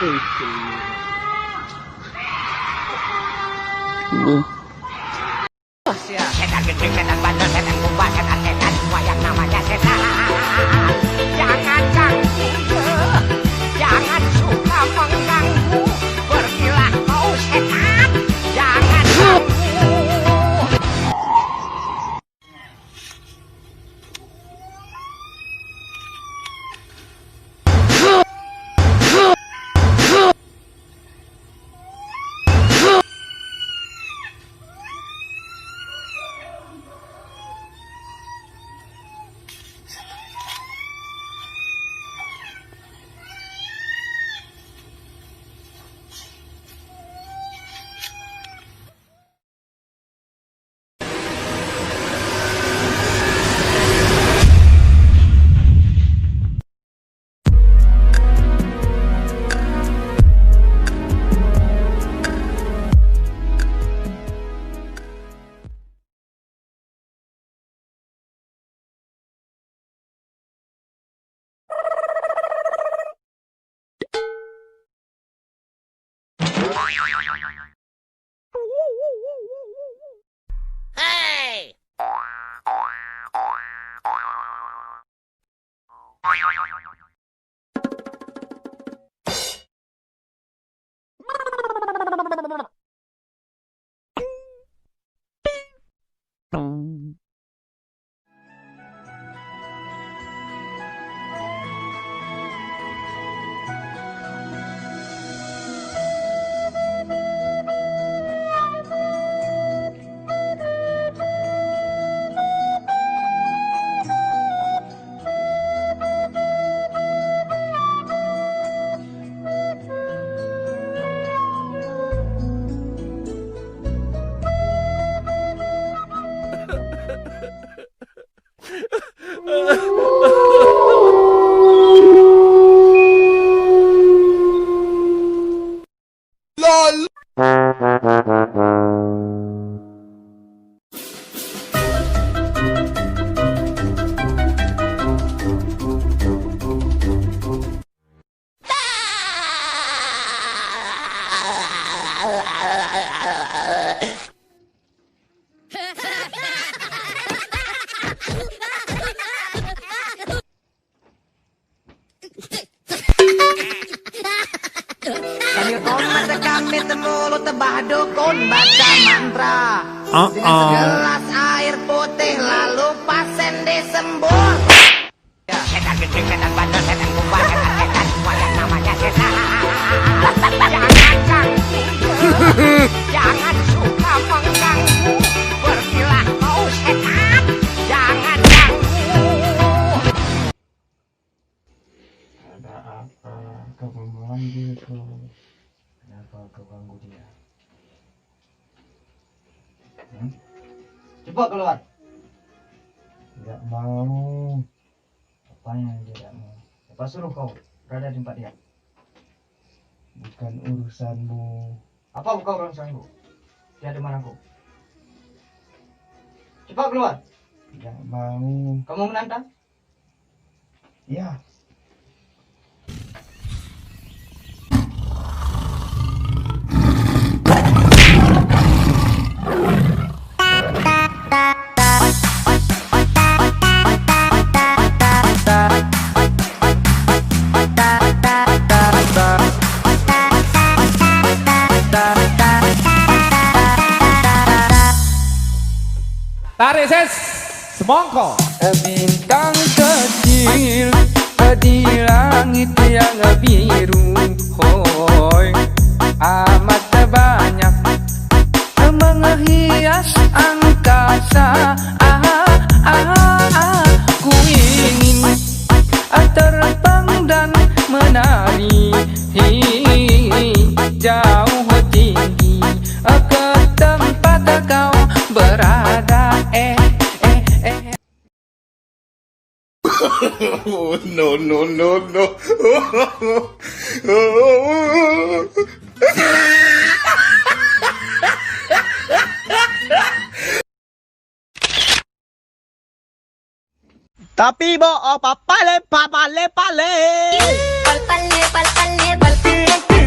Setan gede, setan bandel, setan kumbang, setan semua yang namanya setan. Jangan ganggu, jangan suka mengganggu. Pergilah kau setan, jangan ganggu. Hey! Kami temulu tebah dukun baca mantra. Dengan segelas air putih lalu pasien disembur. Setan gede, setan bandel, setan kumbang, setan semua yang namanya setan. Jangan ganggu, jangan suka mengganggu. Pergilah kau setan, jangan ganggu. Ada apa? Kau memanggilku? Kenapa kau ganggu dia? Cepat keluar. Tidak mau. Apa yang tidak mau? Apa suruh kau berada di tempat dia? Bukan urusanmu. Apa bukan urusanmu? Dia di mana kau? Cepat keluar. Tidak mau. Kamu menantang? Ya. Tarik ses, semongko. Bintang kecil di langit yang biru, hoi amat banyak menghias angkasa. Ku ingin terbang dan menari jauh tinggi ke tempat kau berada. Oh, no, no, no, no. Tapi bo, oh, papale, papale, pale. Pal pale, pal pale, pal pale.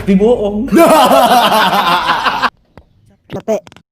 Tapi bohong. Capek.